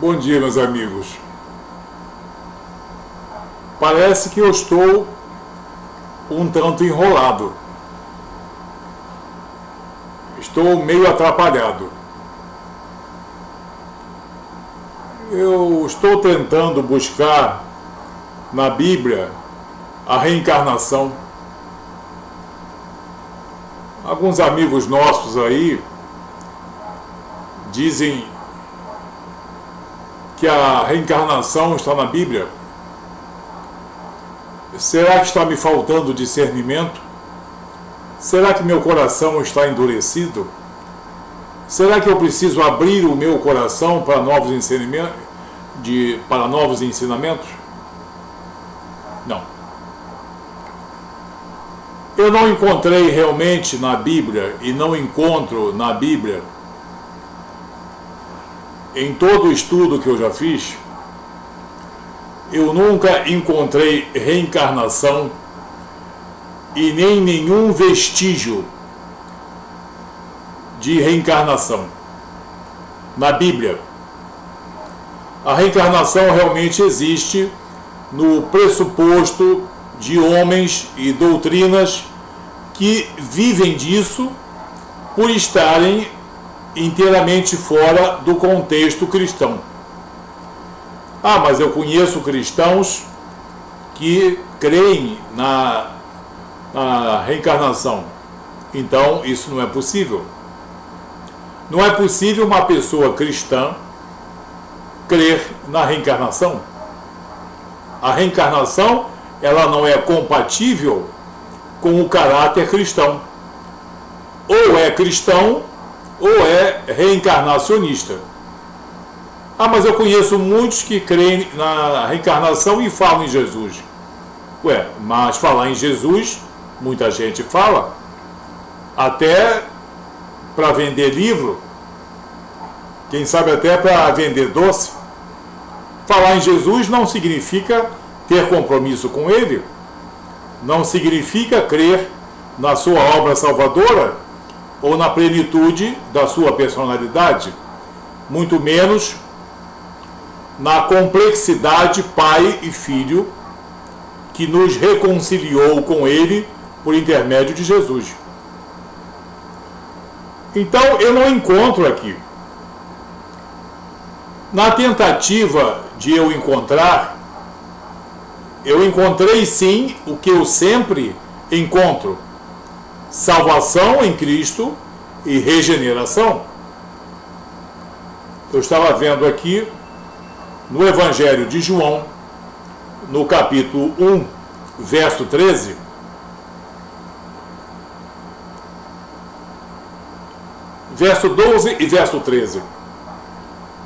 Bom dia, meus amigos. Parece que eu estou um tanto enrolado. Estou meio atrapalhado. Eu estou tentando buscar na Bíblia a reencarnação. Alguns amigos nossos aí dizem que a reencarnação está na Bíblia. Será que está me faltando discernimento? Será que meu coração está endurecido? Será que eu preciso abrir o meu coração para novos ensinamentos? Não. Eu não encontrei realmente na Bíblia e não encontro na Bíblia, em todo o estudo que eu já fiz, eu nunca encontrei reencarnação e nem nenhum vestígio de reencarnação na Bíblia. A reencarnação realmente existe no pressuposto de homens e doutrinas que vivem disso por estarem inteiramente fora do contexto cristão. Ah, mas eu conheço cristãos que creem na reencarnação. Então, isso não é possível. Não é possível uma pessoa cristã crer na reencarnação. A reencarnação, ela não é compatível com o caráter cristão. Ou é cristão, ou é reencarnacionista. Ah, mas eu conheço muitos que creem na reencarnação e falam em Jesus. Ué, mas falar em Jesus, muita gente fala. Até para vender livro, quem sabe até para vender doce. Falar em Jesus não significa ter compromisso com Ele. Não significa crer na sua obra salvadora ou na plenitude da sua personalidade. Muito menos na complexidade pai e filho que nos reconciliou com Ele por intermédio de Jesus. Então eu não encontro aqui. Na tentativa de eu encontrar, eu encontrei sim o que eu sempre encontro: salvação em Cristo e regeneração. Eu estava vendo aqui no Evangelho de João, no capítulo 1, verso 13, verso 12 e verso 13.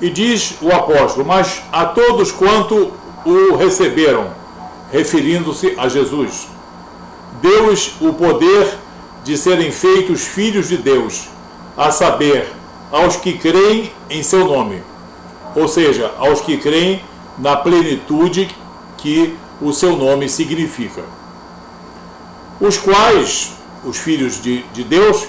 E diz o apóstolo: mas a todos quanto o receberam, referindo-se a Jesus, deu-lhes o poder de serem feitos filhos de Deus, a saber, aos que creem em seu nome. Ou seja, aos que creem na plenitude que o seu nome significa. Os quais, os filhos de Deus,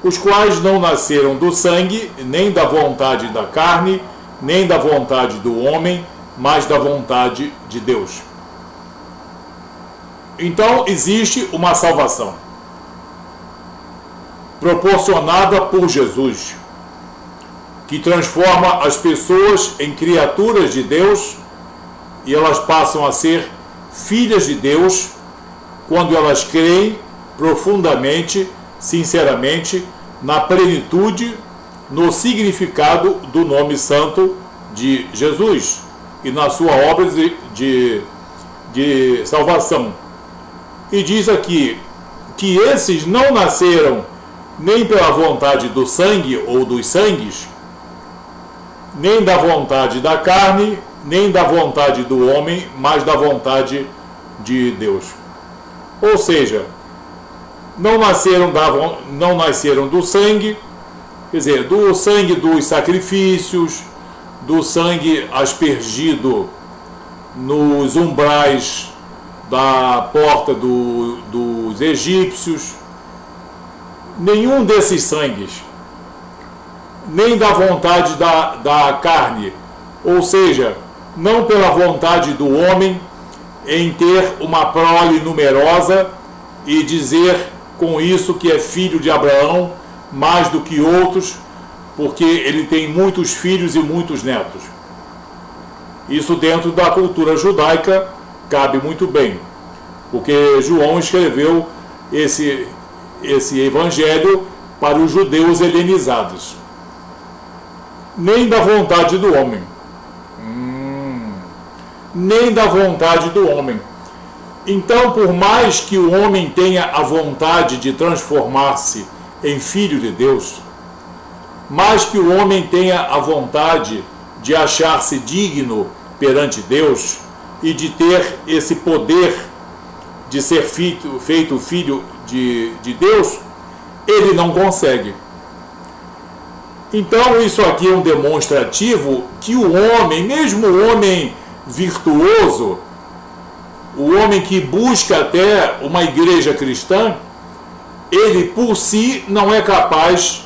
os quais não nasceram do sangue, nem da vontade da carne, nem da vontade do homem, mas da vontade de Deus. Então existe uma salvação proporcionada por Jesus, que transforma as pessoas em criaturas de Deus e elas passam a ser filhas de Deus quando elas creem profundamente, sinceramente, na plenitude, no significado do nome santo de Jesus e na sua obra de salvação. E diz aqui que esses não nasceram nem pela vontade do sangue ou dos sangues, nem da vontade da carne, nem da vontade do homem, mas da vontade de Deus. Ou seja, não nasceram do sangue, quer dizer, do sangue dos sacrifícios, do sangue aspergido nos umbrais da porta dos egípcios, nenhum desses sangues, nem da vontade da carne, ou seja, não pela vontade do homem em ter uma prole numerosa e dizer com isso que é filho de Abraão mais do que outros, porque ele tem muitos filhos e muitos netos. Isso dentro da cultura judaica cabe muito bem, porque João escreveu esse evangelho para os judeus helenizados. Nem da vontade do homem. Nem da vontade do homem. Então, por mais que o homem tenha a vontade de transformar-se em filho de Deus, mais que o homem tenha a vontade de achar-se digno perante Deus e de ter esse poder de ser feito filho de Deus, ele não consegue. Então, isso aqui é um demonstrativo que o homem, mesmo o homem virtuoso, o homem que busca até uma igreja cristã, ele por si não é capaz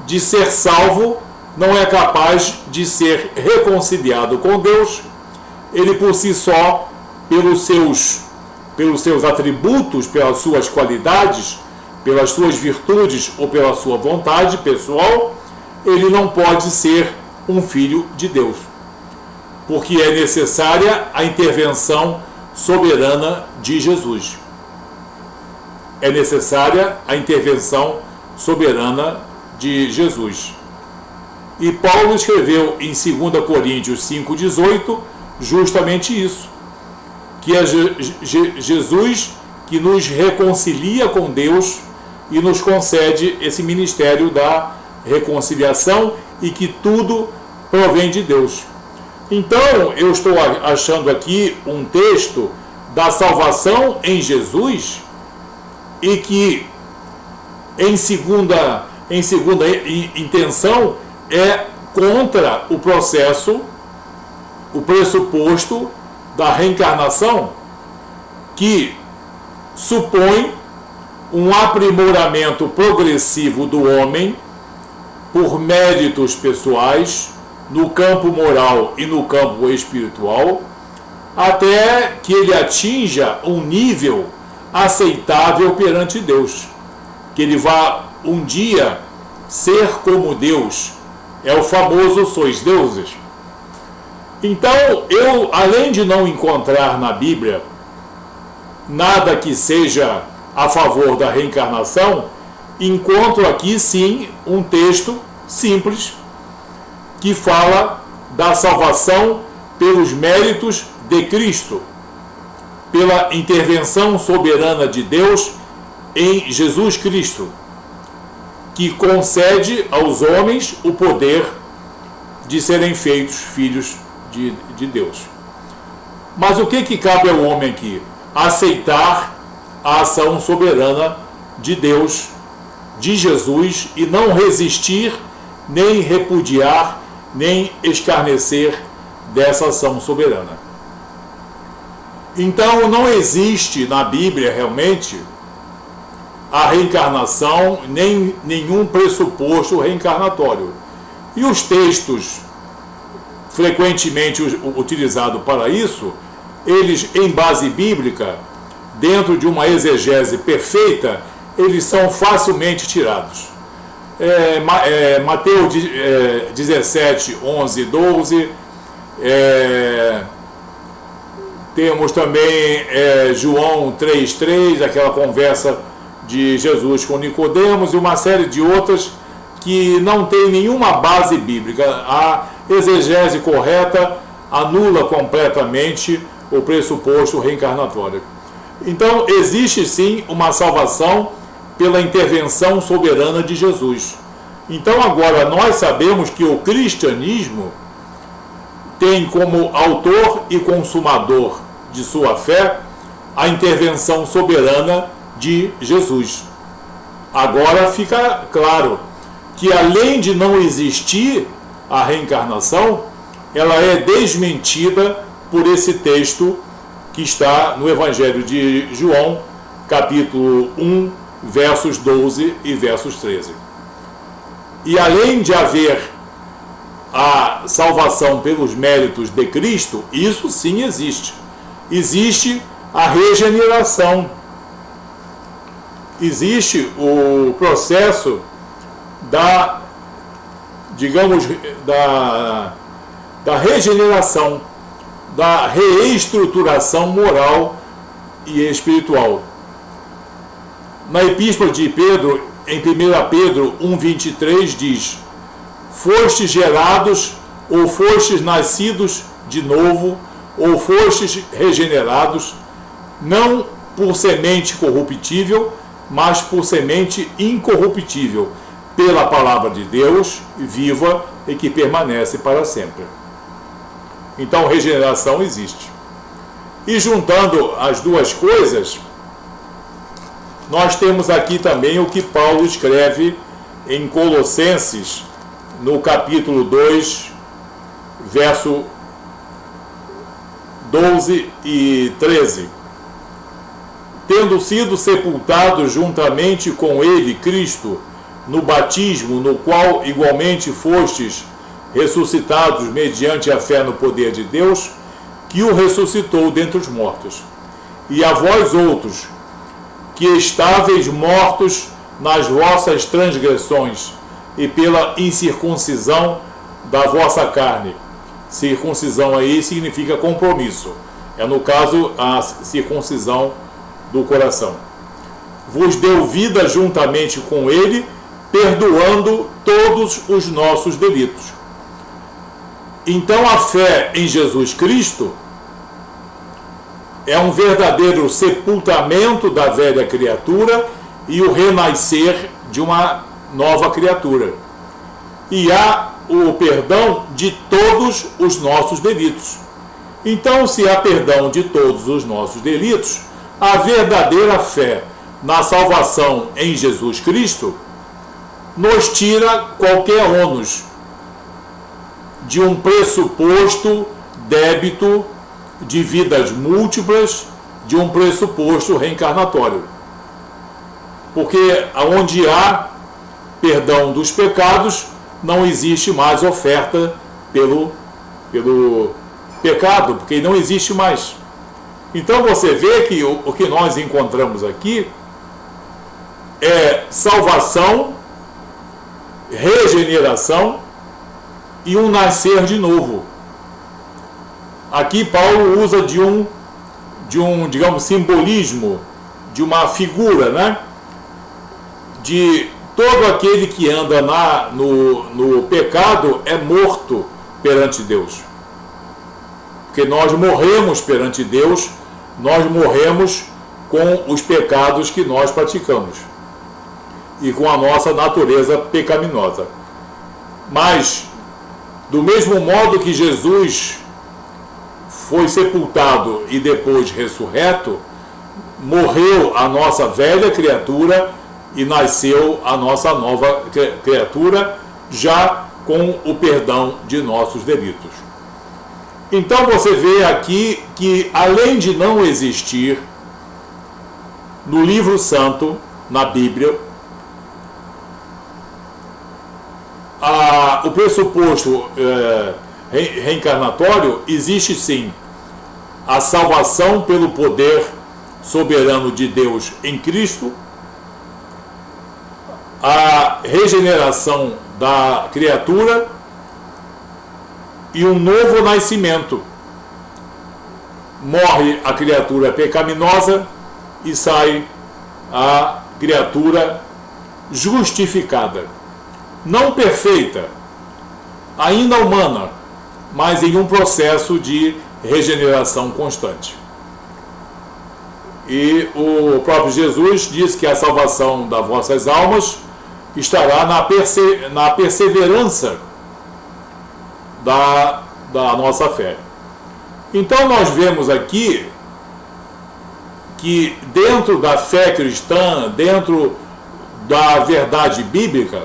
de ser salvo, não é capaz de ser reconciliado com Deus. Ele por si só, pelos seus atributos, pelas suas qualidades, pelas suas virtudes ou pela sua vontade pessoal, ele não pode ser um filho de Deus, porque é necessária a intervenção soberana de Jesus. É necessária a intervenção soberana de Jesus. E Paulo escreveu em 2 Coríntios 5,18 justamente isso, que é Jesus que nos reconcilia com Deus e nos concede esse ministério da reconciliação e que tudo provém de Deus. Então, eu estou achando aqui um texto da salvação em Jesus e que, em segunda intenção, é contra o processo, o pressuposto da reencarnação, que supõe um aprimoramento progressivo do homem por méritos pessoais, no campo moral e no campo espiritual, até que ele atinja um nível aceitável perante Deus, que ele vá um dia ser como Deus. É o famoso sois deuses. Então, eu, além de não encontrar na Bíblia nada que seja a favor da reencarnação, encontro aqui sim um texto simples que fala da salvação pelos méritos de Cristo, pela intervenção soberana de Deus em Jesus Cristo, que concede aos homens o poder de serem feitos filhos de Deus. Mas o que cabe ao homem aqui? Aceitar a ação soberana de Deus, de Jesus, e não resistir, nem repudiar, nem escarnecer dessa ação soberana. Então, não existe na Bíblia realmente a reencarnação, nem nenhum pressuposto reencarnatório. E os textos frequentemente utilizados para isso, eles, em base bíblica, dentro de uma exegese perfeita, eles são facilmente tirados. Mateus 17, 11, 12, temos também João 3,3, aquela conversa de Jesus com Nicodemos, e uma série de outras que não tem nenhuma base bíblica. A exegese correta anula completamente o pressuposto reencarnatório. Então, existe sim uma salvação pela intervenção soberana de Jesus. Então, agora, nós sabemos que o cristianismo tem como autor e consumador de sua fé a intervenção soberana de Jesus. Agora fica claro que, além de não existir a reencarnação, ela é desmentida por esse texto que está no Evangelho de João, capítulo 1, versos 12 e versos 13. E além de haver a salvação pelos méritos de Cristo, isso sim existe. Existe a regeneração. Existe o processo da, digamos, da regeneração, da reestruturação moral e espiritual. Na Epístola de Pedro, em 1 Pedro 1,23 diz: fostes gerados, ou fostes nascidos de novo, ou fostes regenerados, não por semente corruptível, mas por semente incorruptível, pela palavra de Deus, viva e que permanece para sempre. Então, regeneração existe. E juntando as duas coisas, nós temos aqui também o que Paulo escreve em Colossenses, no capítulo 2, verso 12 e 13. Tendo sido sepultados juntamente com ele, Cristo, no batismo, no qual igualmente fostes ressuscitados mediante a fé no poder de Deus, que o ressuscitou dentre os mortos. E a vós outros, que estáveis mortos nas vossas transgressões e pela incircuncisão da vossa carne. Circuncisão aí significa compromisso. É, no caso, a circuncisão do coração. Vos deu vida juntamente com ele, perdoando todos os nossos delitos. Então a fé em Jesus Cristo é um verdadeiro sepultamento da velha criatura e o renascer de uma nova criatura. E há o perdão de todos os nossos delitos. Então, se há perdão de todos os nossos delitos, a verdadeira fé na salvação em Jesus Cristo nos tira qualquer ônus de um pressuposto débito de vidas múltiplas, de um pressuposto reencarnatório. Porque onde há perdão dos pecados, não existe mais oferta pelo pecado, porque não existe mais. Então você vê que o que nós encontramos aqui é salvação, regeneração e um nascer de novo. Aqui Paulo usa de um digamos, simbolismo, de uma figura, né? De todo aquele que anda no pecado é morto perante Deus. Porque nós morremos perante Deus, nós morremos com os pecados que nós praticamos e com a nossa natureza pecaminosa. Mas, do mesmo modo que Jesus foi sepultado e depois ressurreto, morreu a nossa velha criatura e nasceu a nossa nova criatura, já com o perdão de nossos delitos. Então você vê aqui que, além de não existir no livro santo, na Bíblia, o pressuposto reencarnatório, existe sim a salvação pelo poder soberano de Deus em Cristo, a regeneração da criatura e um novo nascimento. Morre a criatura pecaminosa e sai a criatura justificada. Não perfeita, ainda humana, mas em um processo de regeneração constante. E o próprio Jesus diz que a salvação das vossas almas estará na perseverança da nossa fé. Então nós vemos aqui que dentro da fé cristã, dentro da verdade bíblica,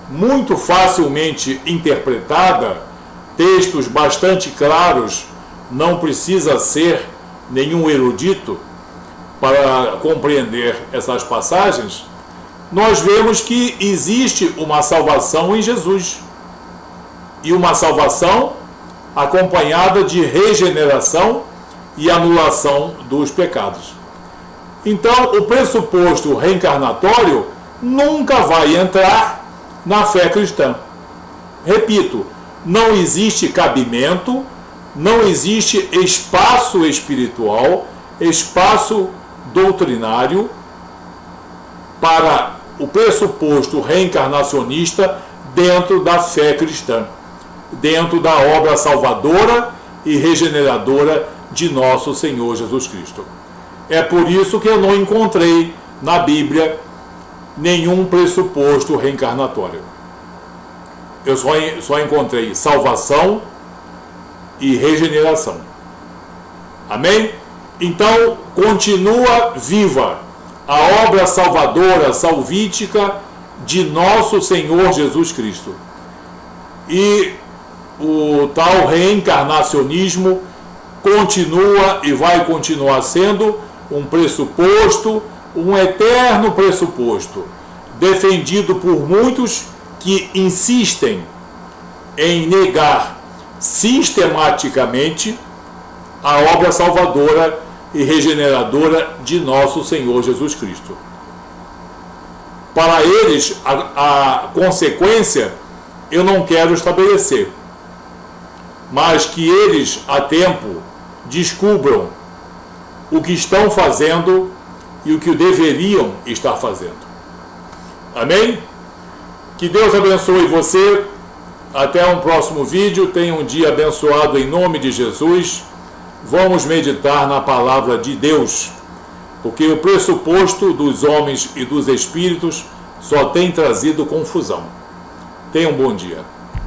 muito facilmente interpretada, textos bastante claros, não precisa ser nenhum erudito para compreender essas passagens, nós vemos que existe uma salvação em Jesus. e uma salvação acompanhada de regeneração e anulação dos pecados. Então, o pressuposto reencarnatório nunca vai entrar na fé cristã. Repito, não existe cabimento, não existe espaço espiritual, espaço doutrinário para o pressuposto reencarnacionista dentro da fé cristã, dentro da obra salvadora e regeneradora de nosso Senhor Jesus Cristo. É por isso que eu não encontrei na Bíblia nenhum pressuposto reencarnatório. Eu só encontrei salvação e regeneração. Amém? Então, continua viva a obra salvadora, salvítica de nosso Senhor Jesus Cristo. E o tal reencarnacionismo continua e vai continuar sendo um pressuposto, um eterno pressuposto, defendido por muitos que insistem em negar sistematicamente a obra salvadora e regeneradora de nosso Senhor Jesus Cristo. Para eles, a consequência eu não quero estabelecer, mas que eles, a tempo, descubram o que estão fazendo e o que deveriam estar fazendo. Amém? Que Deus abençoe você. Até um próximo vídeo. Tenha um dia abençoado em nome de Jesus. Vamos meditar na palavra de Deus, porque o pressuposto dos homens e dos espíritos só tem trazido confusão. Tenha um bom dia.